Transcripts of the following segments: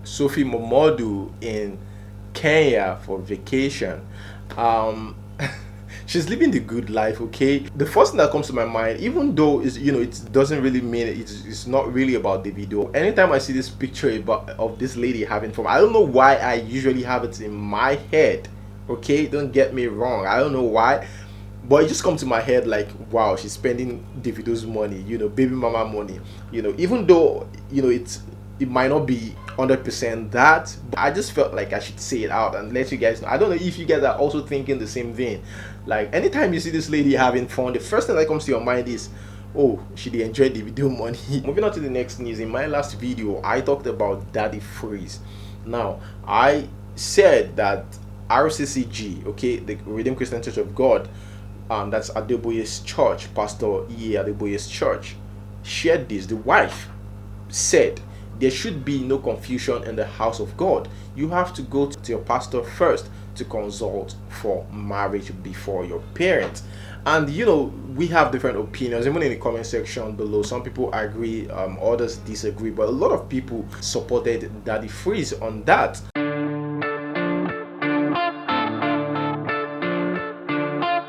Sophie Momodu in Kenya for vacation. Um, she's living the good life. Okay, the first thing that comes to my mind, even though is it doesn't really mean it's not really about the video. Anytime I see this picture of this lady having fun, I don't know why I usually have it in my head. Okay, don't get me wrong, I don't know why, but it just comes to my head like, wow, she's spending Davido's money, baby mama money, even though it might not be 100% that, but I just felt like I should say it out and let you guys know. I don't know if you guys are also thinking the same thing. Like, anytime you see this lady having fun, the first thing that comes to your mind is, oh, she did enjoy the video money. Moving on to the next news. In my last video, I talked about Daddy Freeze. Now, I said that RCCG, okay, the Redeemed Christian Church of God, that's Adeboye's church, Pastor Iyke Adeboye's church, shared this. The wife said, there should be no confusion in the house of God. You have to go to your pastor first to consult for marriage before your parents. And we have different opinions, even in the comment section below. Some people agree, others disagree, but a lot of people supported Daddy Freeze on that.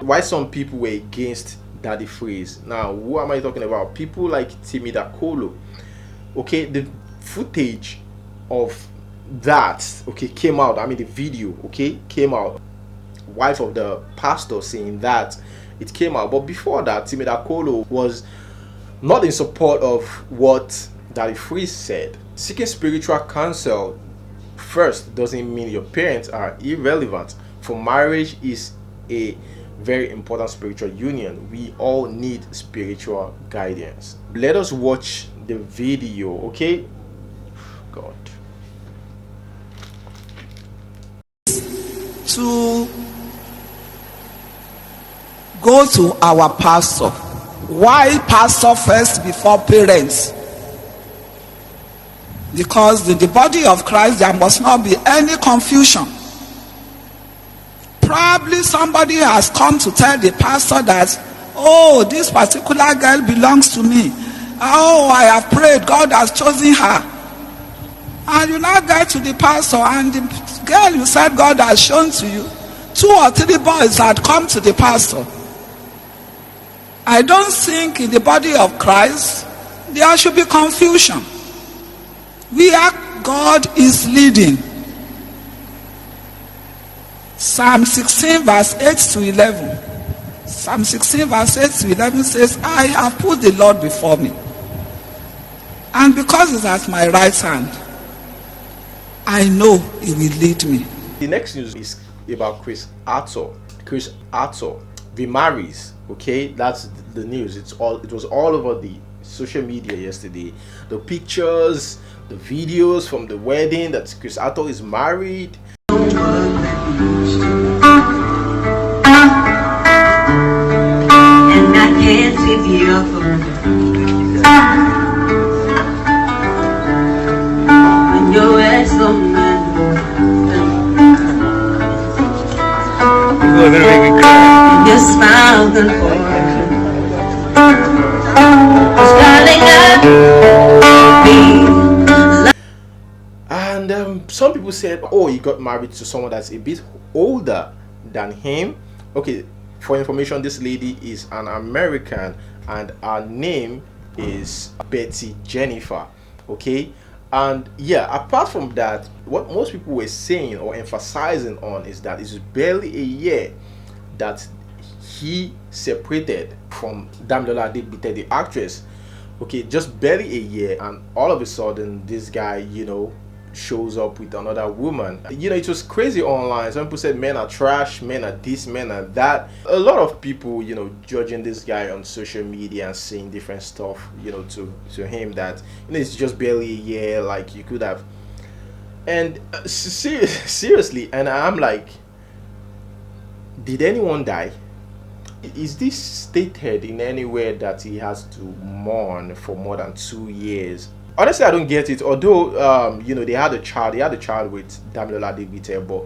Why some people were against Daddy Freeze? Now, who am I talking about? People like Timidakolo. Okay, the footage of that, okay, came out. I mean, the video, okay, came out. Wife of the pastor saying that it came out. But before that, Timidakolo was not in support of what Daddy Freeze said. Seeking spiritual counsel first doesn't mean your parents are irrelevant. For marriage is a very important spiritual union. We all need spiritual guidance. Let us watch the video, okay? God. To go to our pastor. Why pastor first before parents? Because in the body of Christ there must not be any confusion. Probably somebody has come to tell the pastor that, oh, this particular girl belongs to me. Oh, I have prayed, God has chosen her. And you now get to the pastor, and the girl you said God has shown to you, 2 or 3 boys had come to the pastor. I don't think in the body of Christ there should be confusion. Where God is leading. Psalm 16 verse 8 to 11. Psalm 16 verse 8 to 11 says, I have put the Lord before me, and because it's at my right hand, I know he will lead me. The next news is about Chris Attoh. Chris Attoh remarries. Okay, that's the news. It was all over the social media yesterday. The pictures, the videos from the wedding, that Chris Attoh is married. And I can't pick you up when your ass don't You're gonna make me cry. your smile can And some people said, oh, he got married to someone that's a bit older than him. Okay, for information, this lady is an American and her name is Betty Jennifer. Okay, and yeah, apart from that, what most people were saying or emphasizing on is that it's barely a year that he separated from Damilola Adebite, the actress. Okay, just barely a year, and all of a sudden this guy, shows up with another woman. It was crazy online. Some people said men are trash, men are this, men are that. A lot of people, judging this guy on social media and saying different stuff, to him, that it's just barely a year, like you could have. And seriously, and I'm like, did anyone die? Is this stated in anywhere that he has to mourn for more than 2 years? Honestly, I don't get it. Although they had a child with Damilola Adebite, but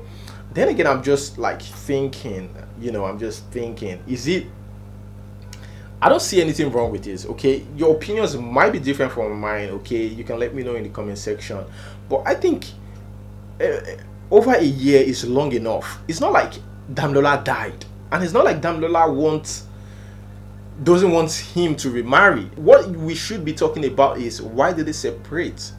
then again, I'm just like thinking, is it? I don't see anything wrong with this. Okay, your opinions might be different from mine. Okay, you can let me know in the comment section, But I think uh, over a year is long enough. It's not like Damilola died, and it's not like Damilola doesn't want him to remarry. What we should be talking about is, why did they separate?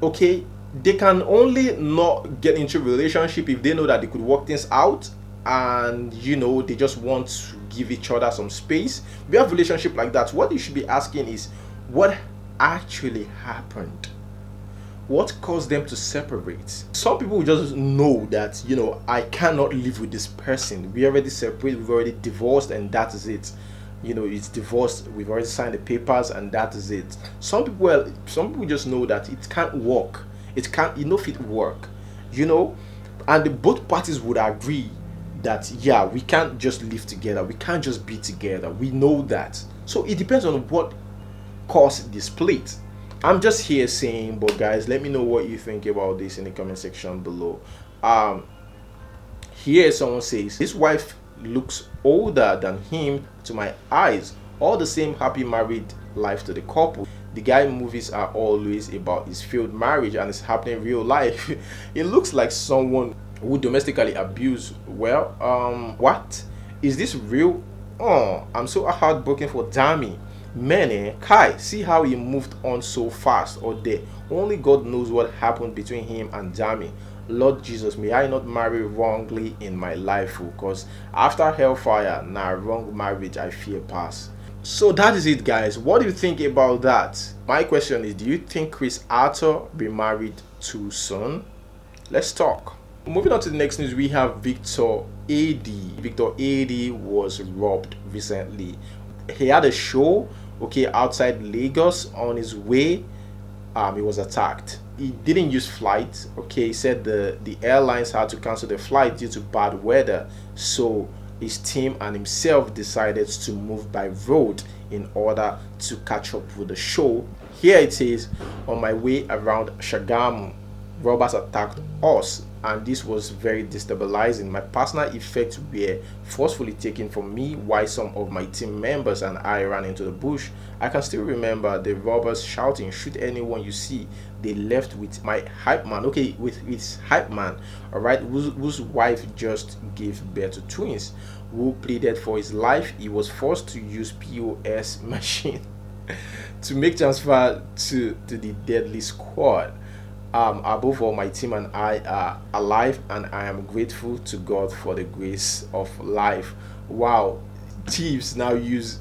Okay, they can only not get into a relationship if they know that they could work things out, and they just want to give each other some space. We have relationship like that. What you should be asking is, what actually happened? What caused them to separate? Some people just know that, I cannot live with this person. We already separated, we've already divorced, and that is it. It's divorced, we've already signed the papers, and that is it. Some people just know that it can't work. It can't, if it work, and both parties would agree that, yeah, we can't just live together, we can't just be together. We know that. So it depends on what caused the split. I'm just here saying, but guys, let me know what you think about this in the comment section below. Here someone says, his wife looks older than him to my eyes. All the same, happy married life to the couple. The guy movies are always about his failed marriage, and it's happening in real life. It looks like someone who domestically abused. Well, what is this real? Oh, I'm so heartbroken for Dami. Man, Kai, see how he moved on so fast. Or there, only God knows what happened between him and Dami. Lord Jesus, may I not marry wrongly in my life, because after hellfire, wrong marriage I fear pass. So that is it, guys. What do you think about that? My question is, do you think Chris Attoh remarried too soon? Let's talk. Moving on to the next news, we have Victor AD. Victor AD was robbed recently. He had a show, outside Lagos. On his way, he was attacked. He didn't use flight. He said the airlines had to cancel the flight due to bad weather, so his team and himself decided to move by road in order to catch up with the show. Here it says, on my way around Shagamu, robbers attacked us, and this was very destabilizing. My personal effects were forcefully taken from me while some of my team members and I ran into the bush. I can still remember the robbers shouting, shoot anyone you see. They left with my hype man, with his hype man, whose wife just gave birth to twins, who pleaded for his life. He was forced to use POS machine to make transfer to the deadly squad. Above all, my team and I are alive, and I am grateful to God for the grace of life. Wow, thieves now use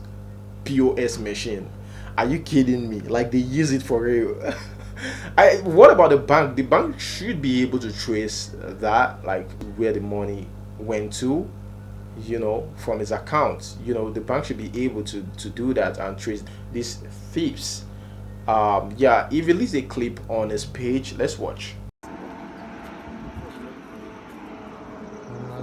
POS machine. Are you kidding me? Like, they use it for real. What about the bank? The bank should be able to trace that, like where the money went to, from his account. The bank should be able to do that and trace these thieves. Yeah, he released a clip on his page. Let's watch.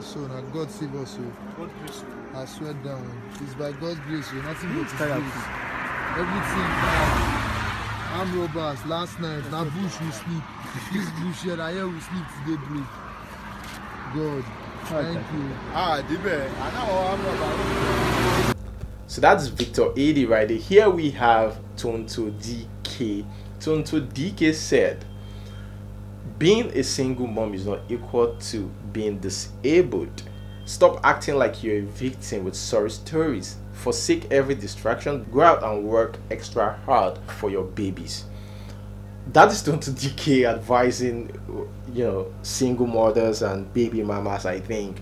So now God save us. God bless you. I swear down. It's by God's grace. Nothing but His grace. Everything. Armed robbers last night. Now bush we sleep. This bush here, I hear we sleep today break. God, thank you. Dibe. I know armed robbers. So that's Victor AD right there. Here we have Tonto Dikeh. Tonto Dikeh said, being a single mom is not equal to being disabled. Stop acting like you're a victim with sorry stories. Forsake every distraction. Go out and work extra hard for your babies. That is Tonto Dikeh advising, single mothers and baby mamas, I think.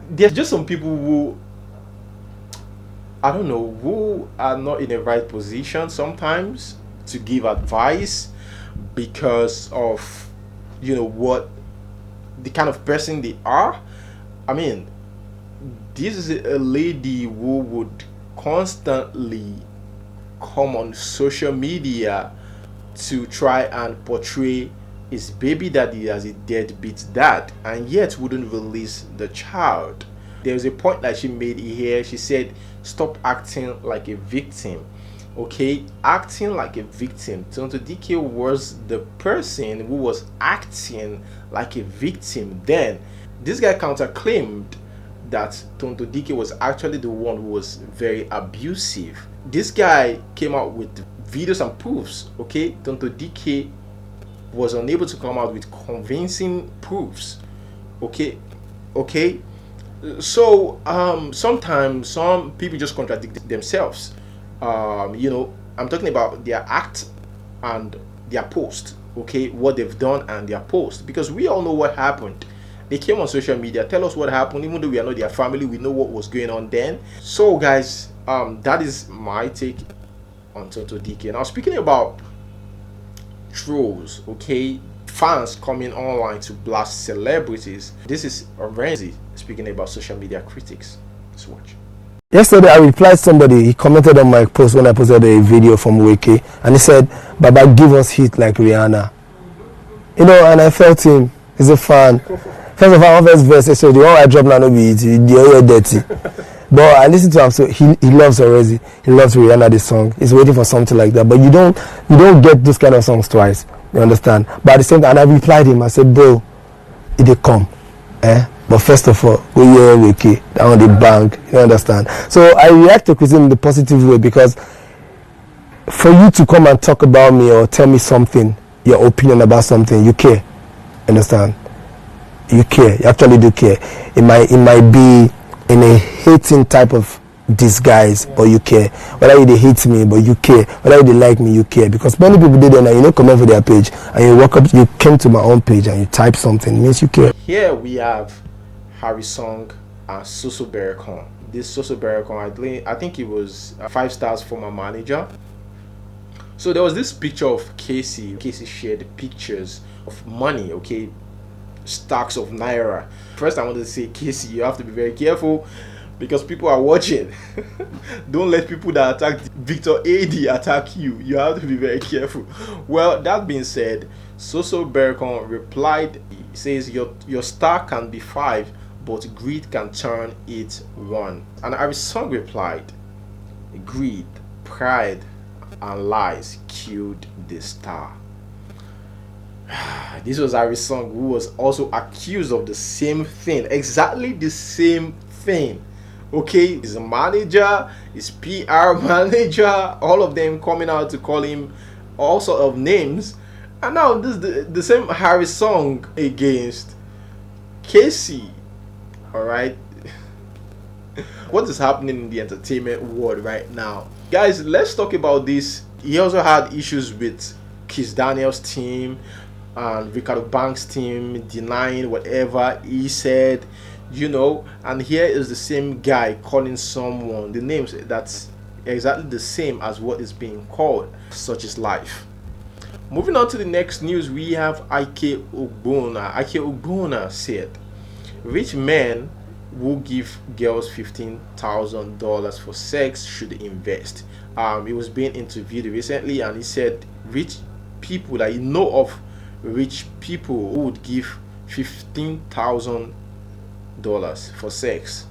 There's just some people who, I don't know, who are not in the right position sometimes to give advice because of, what the kind of person they are. I mean, this is a lady who would constantly come on social media to try and portray his baby daddy as a deadbeat dad, and yet wouldn't release the child. There's a point that she made here. She said, stop acting like a victim. Acting like a victim. Tonto Dikeh was the person who was acting like a victim. Then this guy counterclaimed that Tonto Dikeh was actually the one who was very abusive. This guy came out with videos and proofs. Okay, Tonto Dikeh was unable to come out with convincing proofs. Okay, so sometimes some people just contradict themselves. I'm talking about their act and their post. Okay, what they've done and their post, because we all know what happened. They came on social media, tell us what happened, even though we are not their family, we know what was going on then. So guys, that is my take on Tonto Dikeh. Now, speaking about trolls, okay, fans coming online to blast celebrities, this is Renzi speaking about social media critics. Let's watch. Yesterday, I replied somebody. He commented on my post when I posted a video from Iyke, and he said, "Baba, give us hit like Rihanna." And I felt him. He's a fan. First of all, first verse, so the one I drop now no be it. The other dirty. But I listened to him, so he loves Already. He loves Rihanna, the song. He's waiting for something like that. But you don't get those kind of songs twice. You understand? But at the same time, and I replied him. I said, "Bro, it dey come, eh? But first of all, go hear Iyke, that on the bank." You understand? So I react to criticism in the positive way, because for you to come and talk about me or tell me something, your opinion about something, you care. Understand? You care. You actually do care. It might be in a hating type of disguise, but you care. Whether they hate me, but you care. Whether they like me, you care. Because many people did that, and comment for their page, and you came to my own page and you type something, it means you care. Here we have Harrysong and Soso Berekon. This Soso Berekon, I think he was 5 stars former manager. So there was this picture of Kcee. Kcee shared pictures of money, okay, stacks of naira. First, I wanted to say, Kcee, you have to be very careful, because people are watching. Don't let people that attacked Victor AD attack you. You have to be very careful. Well, that being said, Soso Berekon replied, he says, your star can be 5, but greed can turn it 1. And Harrysong replied, greed, pride, and lies killed the star. This was Harrysong, who was also accused of the same thing, exactly the same thing. Okay, he's a manager, his PR manager, all of them coming out to call him all sort of names. And now this is the same Harrysong against Kcee. Alright. What is happening in the entertainment world right now? Guys, let's talk about this. He also had issues with Kiss Daniel's team and Ricardo Banks' team denying whatever he said, and here is the same guy calling someone the names that's exactly the same as what is being called. Such is life. Moving on to the next news, we have Iyke said, rich men who give girls $15,000 for sex should invest. He was being interviewed recently, and he said rich people that you know of, rich people who would give $15,000 for sex.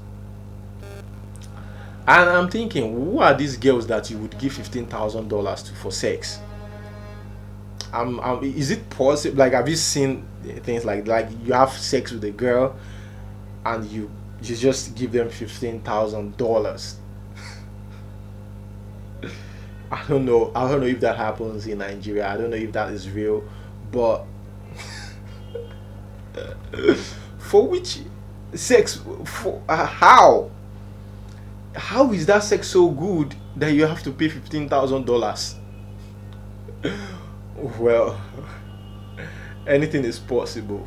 And I'm thinking, who are these girls that you would give $15,000 to for sex? Is it possible? Like, have you seen things like you have sex with a girl and you just give them $15,000? I don't know if that happens in Nigeria. I don't know if that is real, but for which sex? For how is that sex so good that you have to pay $15,000? Well, anything is possible.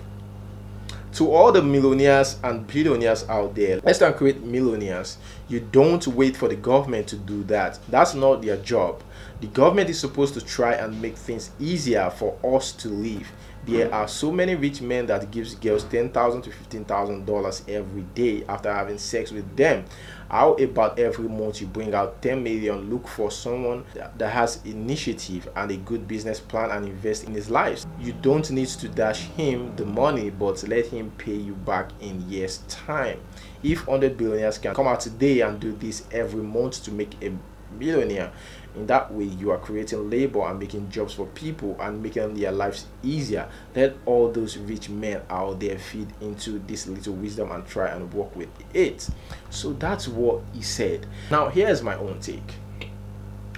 To all the millionaires and billionaires out there, let's not create millionaires. You don't wait for the government to do that. That's not their job. The government is supposed to try and make things easier for us to live. There are so many rich men that gives girls $10,000 to $15,000 every day after having sex with them. How about every month you bring out 10 million, look for someone that has initiative and a good business plan and invest in his life? You don't need to dash him the money, but let him pay you back in years' time. If 100 billionaires can come out today and do this every month to make a millionaire, in that way you are creating labor and making jobs for people and making their lives easier. Let all those rich men out there feed into this little wisdom and try and work with it. So that's what he said. Now here's my own take.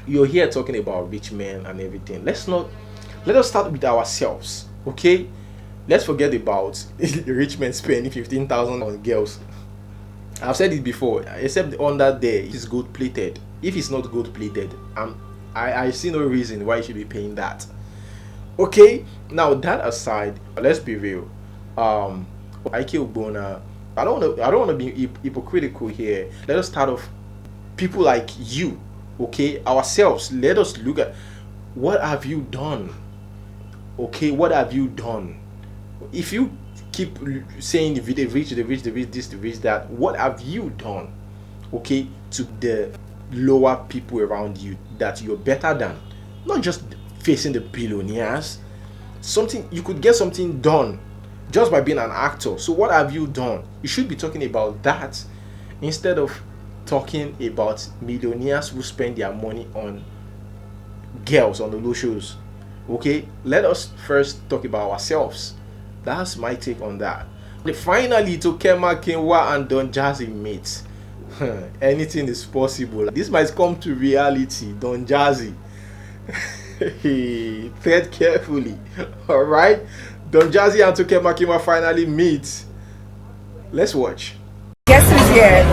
you're here talking about rich men and everything. Let us start with ourselves, okay? Let's forget about rich men spending 15,000 on girls. I've said it before, except under there it's gold plated. If it's not gold plated, I see no reason why you should be paying that. Okay, now that aside, let's be real. Iyke Ogbonna, I don't want to be hypocritical here. Let us start off people like you, okay, ourselves. Let us look at what have you done. Okay, what have you done? If you keep saying the rich, this, the rich, that, what have you done, okay, to the lower people around you that you're better than? Not just facing the billionaires. Something you could get something done just by being an actor. So what have you done? You should be talking about that instead of talking about millionaires who spend their money on girls on the low shows. Okay, let us first talk about ourselves. That's my take on that. Finally, to Kcee and Don Jazzy mates, anything is possible. This might come to reality. Don Jazzy, tread carefully. All right, Don Jazzy and Kcee finally meet. Let's watch. Guess who's here?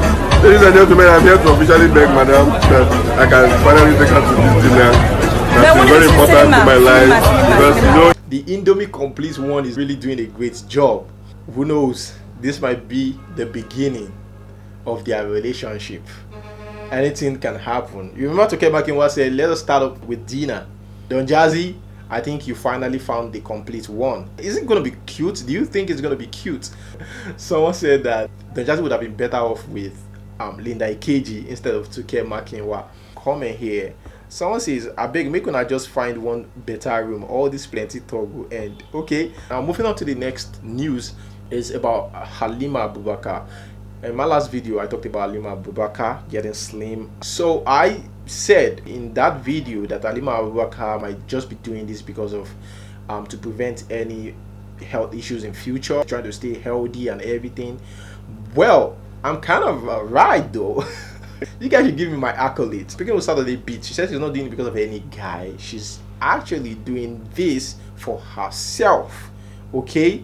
Ladies and gentlemen, I'm here to officially beg Madam that I can finally take her to this dinner. That's very important to my life because you know the Indomie Complete one is really doing a great job. Who knows? This might be the beginning of their relationship. Anything can happen. You remember Kcee said, "Let us start up with dinner." Don Jazzy, I think you finally found the complete one. Is it going to be cute? Do you think it's going to be cute? Someone said that Don Jazzy would have been better off with Linda Kcee instead of Kcee. Comment here. Someone says, I beg, make una just find one better room. All this plenty talk will end. Okay, now moving on to the next news is about Halima Abubakar. In my last video, I talked about Halima Abubakar getting slim. So I said in that video that Halima Abubakar might just be doing this because of to prevent any health issues in future, trying to stay healthy and everything. Well, I'm kind of right though. You guys should give me my accolades. Speaking of Saturday Beat, she says she's not doing it because of any guy. She's actually doing this for herself. Okay,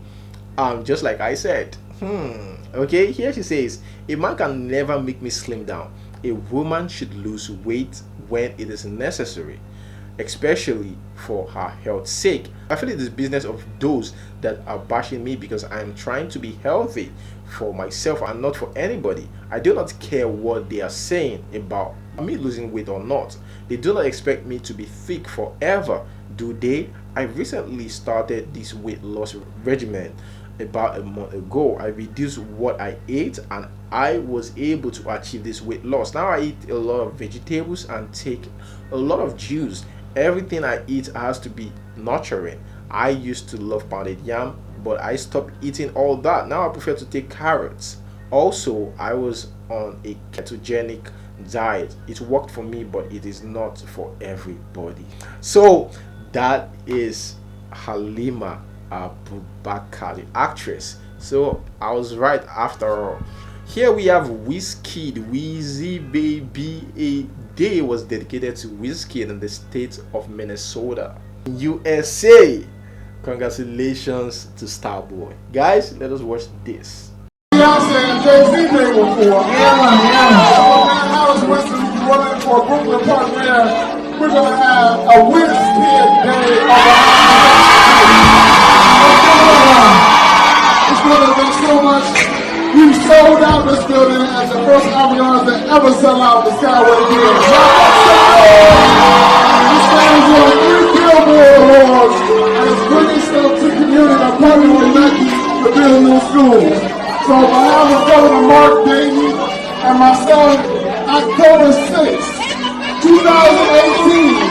just like I said. Okay, here she says, a man can never make me slim down. A woman should lose weight when it is necessary, especially for her health's sake. I feel it is business of those that are bashing me because I am trying to be healthy for myself and not for anybody. I do not care what they are saying about me losing weight or not. They do not expect me to be thick forever, do they? I recently started this weight loss regimen about a month ago. I reduced what I ate and I was able to achieve this weight loss. Now I eat a lot of vegetables and take a lot of juice. Everything I eat has to be nurturing. I used to love pounded yam, but I stopped eating all that. Now I prefer to take carrots. Also, I was on a ketogenic diet. It worked for me, but it is not for everybody. So that is Halima Abubakar, the actress. So I was right after all. Here we have Wizkid, Wheezy Baby. A day was dedicated to Wizkid in the state of Minnesota, USA. Congratulations to Starboy. Guys, let us watch this. Beyonce and Jay-Z day before. I was running for Brooklyn Park where we're going to have a Wizkid day It's going to be so much. We sold out this building as the first ambiance that ever sell out the Skyway here. This stands on 3 Billboard Awards and it's bringing stuff to the community and partnering with Nike to build new schools. So on behalf of Governor Mark Dayton and myself, October 6th, 2018,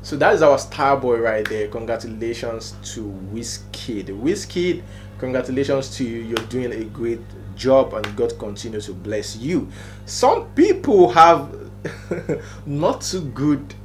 So that is our star boy right there. Congratulations to Wizkid. Wizkid, congratulations to you. You're doing a great job and God continue to bless you. Some people have not too good,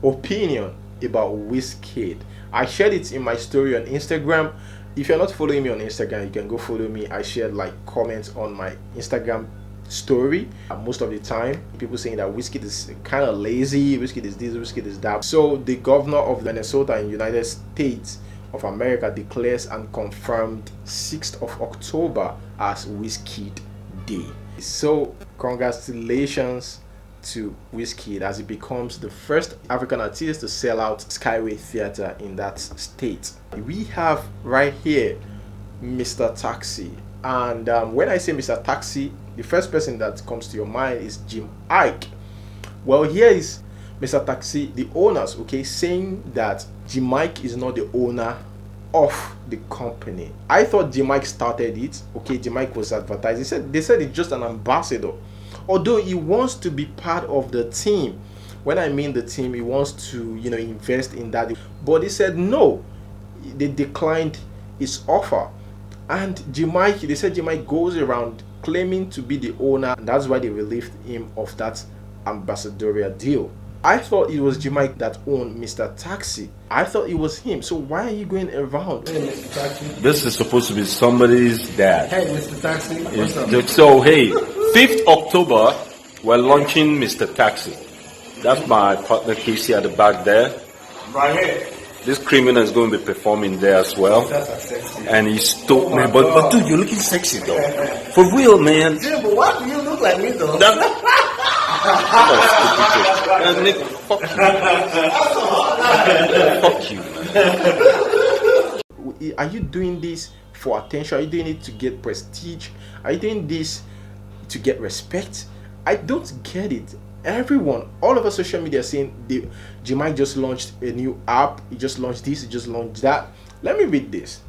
opinion about Wizkid. I shared it in my story on Instagram If you're not following me on Instagram, you can go follow me. I shared like comments on my Instagram story most of the time. People saying that Wizkid is kind of lazy, Wizkid is this, Wizkid is that. So the governor of Minnesota in United States of America declares and confirmed 6th of October as Wizkid Day. So congratulations to Wizkid as he becomes the first African artist to sell out Skyway Theater in that state. We have right here Mr. Taxi, and when I say Mr. Taxi, the first person that comes to your mind is Iyke. Well, here is Mr. Taxi, the owners, okay, saying that Iyke is not the owner of the company. I thought Iyke started it. Okay, Iyke was advertised. They said it's just an ambassador, although he wants to be part of the team. When I mean the team, he wants to, you know, invest in that. But he said no. They declined his offer, and they said Iyke goes around claiming to be the owner, and that's why they relieved him of that ambassadorial deal. I thought it was Iyke that owned Mr. Taxi. I thought it was him. So why are you going around? Hey, Mr. Taxi. This is supposed to be somebody's dad. Hey, Mr. Taxi. What's up? So, hey, 5th October, we're launching Mr. Taxi. That's my partner Kcee at the back there. Right here. This criminal is going to be performing there as well. That's sexy. And he stole me. But dude, you're looking sexy though. For real, man. Yeah, but why do you look like me though? Nick, fuck you. Fuck you, man. Are you doing this for attention? Are you doing it to get prestige? Are you doing this to get respect? I don't get it. Everyone, all over social media saying Iyke just launched a new app, he just launched this, he just launched that. Let me read this.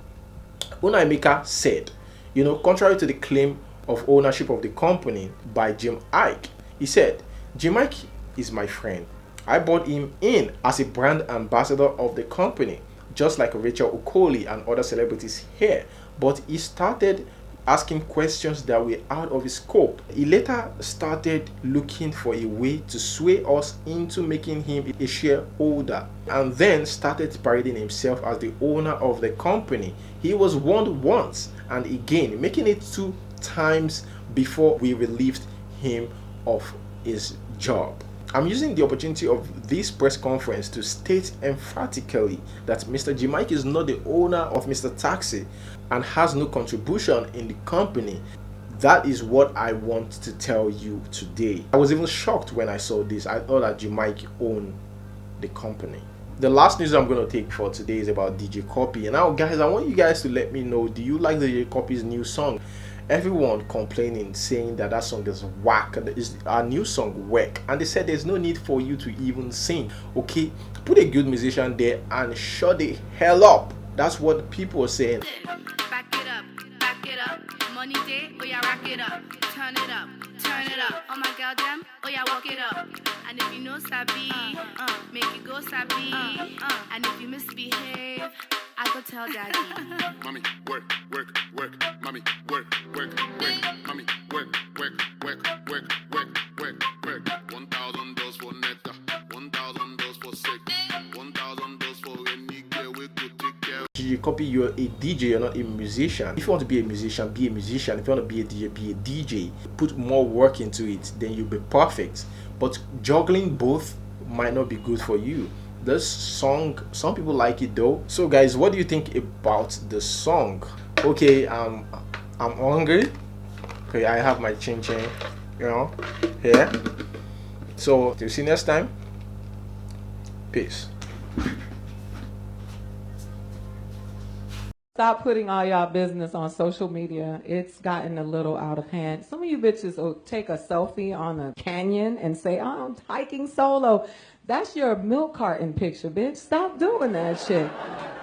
Unaemeka said, you know, contrary to the claim of ownership of the company by Iyke, he said, Iyke is my friend. I brought him in as a brand ambassador of the company, just like Rachel Okoli and other celebrities here. But he started asking questions that were out of his scope. He later started looking for a way to sway us into making him a shareholder, and then started parading himself as the owner of the company. He was warned once and again, making it 2 times before we relieved him of his job. I'm using the opportunity of this press conference to state emphatically that Mr. Iyke is not the owner of Mr. Taxi and has no contribution in the company. That is what I want to tell you today. I was even shocked when I saw this. I thought that Iyke owned the company. The last news I'm going to take for today is about DJ Cuppy. And now, guys, I want you guys to let me know, do you like DJ Cuppy's new song? Everyone complaining, saying that song is whack, is our new song whack, and they said there's no need for you to even sing. Okay, put a good musician there and shut the hell up. That's what people are saying. Back it up, money day, oh yeah, rack it up, turn it up, oh my girl them, oh yeah, walk it up, and if you know sabi, make it go sabi, and if you misbehave, I go tell daddy. Mommy, work, mommy, work, mommy, work. 1,000 dollars for Netta, 1,000 dollars for sick, 1,000 dollars for any girl we could take care. DJ Cuppy, you're a DJ, you're not a musician. If you want to be a musician, be a musician. If you want to be a DJ, be a DJ. Put more work into it, then you'll be perfect. But juggling both might not be good for you. This song, some people like it though. So guys, what do you think about the song? Okay, I'm hungry. Okay, I have my chin, you know, here. So till see you next time. Peace. Stop putting all y'all business on social media. It's gotten a little out of hand. Some of you bitches will take a selfie on a canyon and say, oh, I'm hiking solo. That's your milk carton picture, bitch. Stop doing that shit.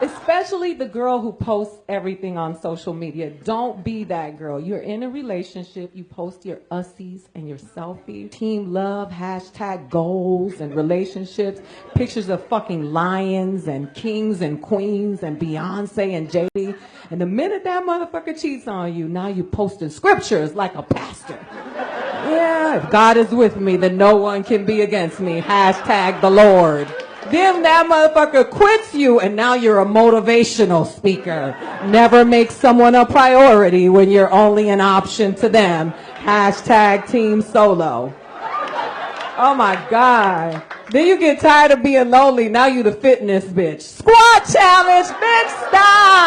Especially the girl who posts everything on social media. Don't be that girl. You're in a relationship. You post your ussies and your selfie. Team love, hashtag goals and relationships. Pictures of fucking lions and kings and queens and Beyonce and Jay-Z. And the minute that motherfucker cheats on you, now you posting scriptures like a pastor. Yeah, if God is with me, then no one can be against me. Hashtag the Lord. Then that motherfucker quits you, and now you're a motivational speaker. Never make someone a priority when you're only an option to them. Hashtag Team Solo. Oh my God. Then you get tired of being lonely. Now you the fitness bitch. Squat challenge, bitch, stop!